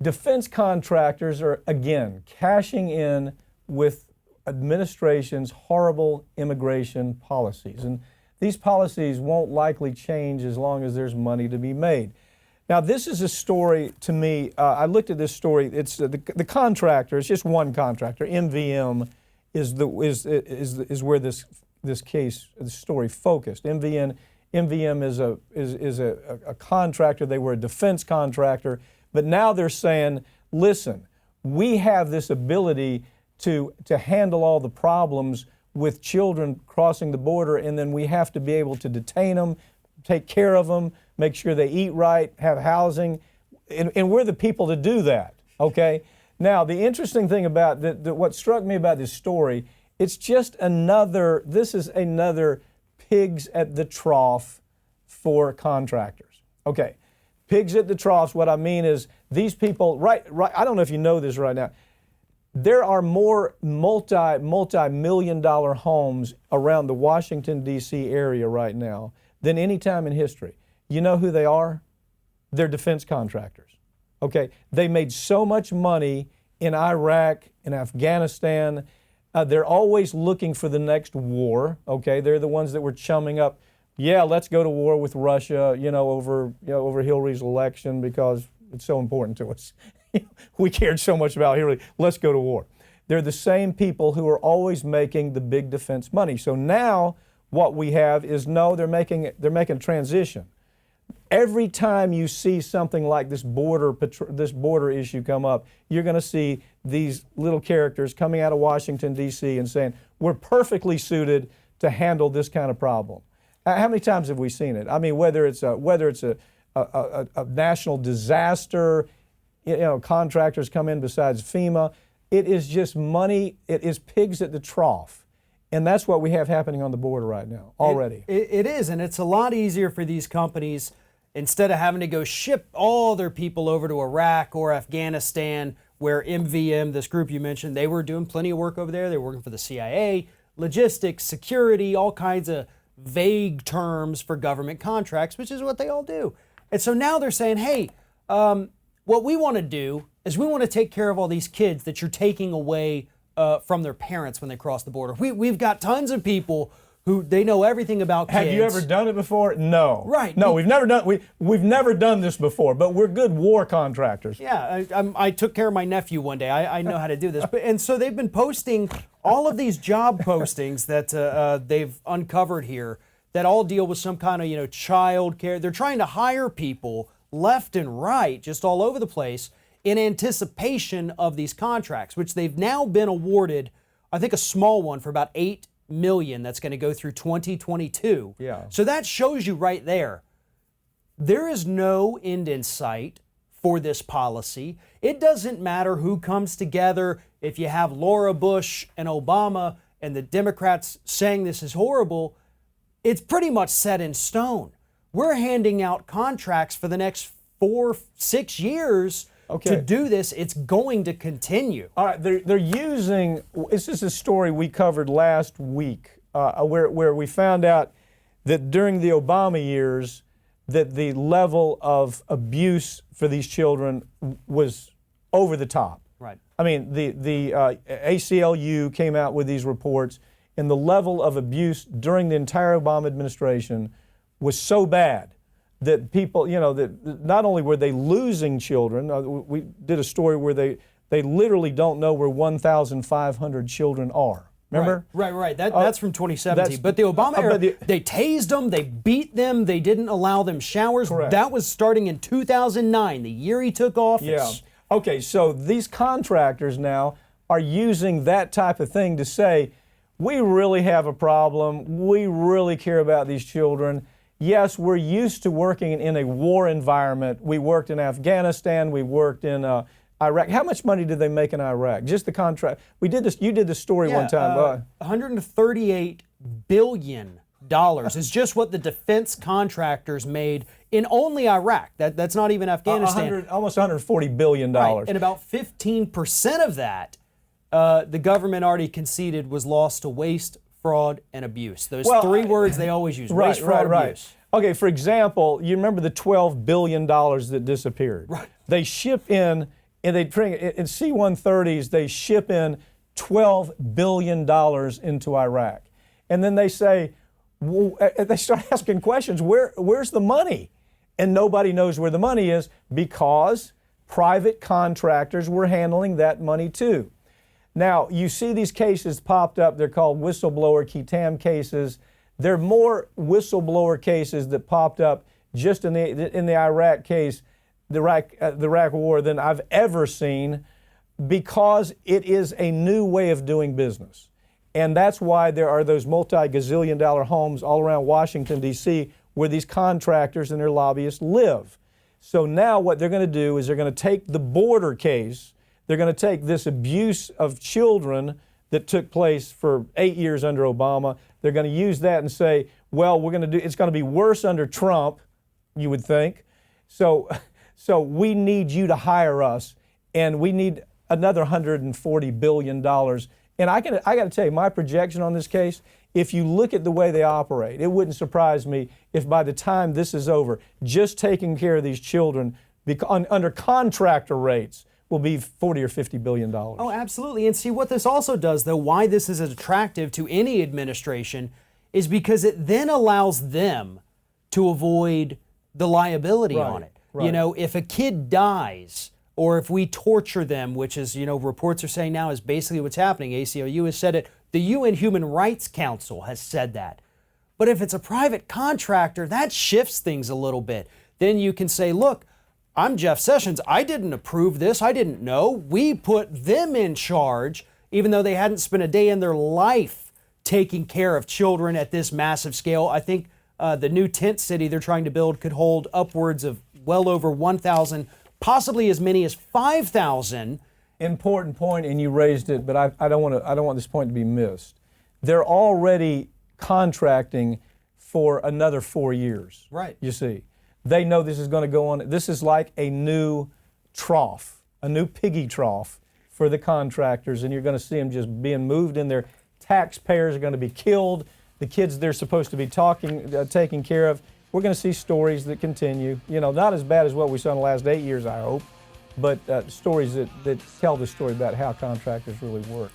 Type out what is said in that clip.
defense contractors are, again, cashing in with administration's horrible immigration policies. And these policies won't likely change as long as there's money to be made. Now, this is a story to me. I looked at this story. It's the contractor. It's just one contractor. MVM is where this story focused. MVM is a contractor. They were a defense contractor, but now they're saying, listen, we have this ability to handle all the problems with children crossing the border, and then we have to be able to detain them, take care of them, make sure they eat right, have housing, and we're the people to do that, okay? Now, the interesting thing about what struck me about this story, this is another pigs at the trough for contractors. Okay, pigs at the troughs, what I mean is these people, right, I don't know if you know this right now, there are more multi-million-dollar homes around the Washington, D.C. area right now than any time in history. You know who they are? They're defense contractors. Okay, they made so much money in Iraq, in Afghanistan. They're always looking for the next war. Okay, they're the ones that were chumming up. Yeah, let's go to war with Russia. Over Hillary's election because it's so important to us. We cared so much about Hillary. Let's go to war. They're the same people who are always making the big defense money. So now what we have is they're making a transition. Every time you see something like this border issue come up, you're going to see these little characters coming out of Washington, D.C. and saying, we're perfectly suited to handle this kind of problem. How many times have we seen it? I mean, whether it's a national disaster, contractors come in besides FEMA, it is just money, it is pigs at the trough. And that's what we have happening on the border right now already. It is, and it's a lot easier for these companies, instead of having to go ship all their people over to Iraq or Afghanistan, where MVM, this group you mentioned, they were doing plenty of work over there. They were working for the CIA, logistics, security, all kinds of vague terms for government contracts, which is what they all do. And so now they're saying, hey, what we want to do is we want to take care of all these kids that you're taking away from their parents when they cross the border. We've got tons of people who they know everything about kids. Have you ever done it before? No. Right. No, we've never done this before, but we're good war contractors. Yeah, I took care of my nephew one day. I know how to do this. And so they've been posting all of these job postings that they've uncovered here that all deal with some kind of, child care. They're trying to hire people left and right, just all over the place, in anticipation of these contracts, which they've now been awarded, I think a small one for about $8 million that's going to go through 2022. Yeah. So that shows you right there, there is no end in sight for this policy. It doesn't matter who comes together. If you have Laura Bush and Obama and the Democrats saying this is horrible, it's pretty much set in stone. We're handing out contracts for the next 4-6 years to do this. It's going to continue. All right, they're using, this is a story we covered last week where we found out that during the Obama years that the level of abuse for these children was over the top. Right. I mean, the ACLU came out with these reports, and the level of abuse during the entire Obama administration was so bad that people, that not only were they losing children, we did a story where they literally don't know where 1,500 children are. Remember? Right. That's from 2017. But the Obama era, they tased them, they beat them, they didn't allow them showers. Correct. That was starting in 2009, the year he took office. Yeah. Okay, so these contractors now are using that type of thing to say, we really have a problem, we really care about these children. Yes, we're used to working in a war environment. We worked in Afghanistan, we worked in Iraq. How much money did they make in Iraq? Just the contract. We did this. You did this story one time. $138 billion is just what the defense contractors made in only Iraq. That's not even Afghanistan. Almost $140 billion. Right. And about 15% of that, the government already conceded was lost to waste, fraud, and abuse. Those three words they always use, waste, fraud, abuse. Okay, for example, you remember the $12 billion that disappeared. Right. They ship in and they bring in C-130s. They ship in $12 billion into Iraq, and then they say, well, they start asking questions. Where's the money? And nobody knows where the money is because private contractors were handling that money too. Now, you see these cases popped up. They're called whistleblower Ketam cases. There are more whistleblower cases that popped up just in the Iraq case, the Iraq War, than I've ever seen, because it is a new way of doing business. And that's why there are those multi-gazillion dollar homes all around Washington, D.C., where these contractors and their lobbyists live. So now what they're going to do is they're going to take the border case, they're going to take this abuse of children that took place for 8 years under Obama, they're going to use that and say, well, it's going to be worse under Trump, you would think. So we need you to hire us, and we need another $140 billion. And I got to tell you, my projection on this case, if you look at the way they operate, it wouldn't surprise me if by the time this is over, just taking care of these children under contractor rates will be $40 or $50 billion. Oh, absolutely. And see, what this also does, though, why this is attractive to any administration, is because it then allows them to avoid the liability on it. Right. You know, if a kid dies, or if we torture them, which is, reports are saying now is basically what's happening. ACLU has said it. The UN Human Rights Council has said that. But if it's a private contractor, that shifts things a little bit. Then you can say, look, I'm Jeff Sessions. I didn't approve this. I didn't know. We put them in charge, even though they hadn't spent a day in their life taking care of children at this massive scale. I think the new tent city they're trying to build could hold upwards of well over 1,000, possibly as many as 5,000. Important point, and you raised it, but I don't want this point to be missed. They're already contracting for another 4 years. Right. You see, they know this is going to go on. This is like a new trough, a new piggy trough for the contractors, and you're going to see them just being moved in there. Taxpayers are going to be killed. The kids they're supposed to be taking care of. We're going to see stories that continue. Not as bad as what we saw in the last 8 years, I hope, but stories that tell the story about how contractors really work.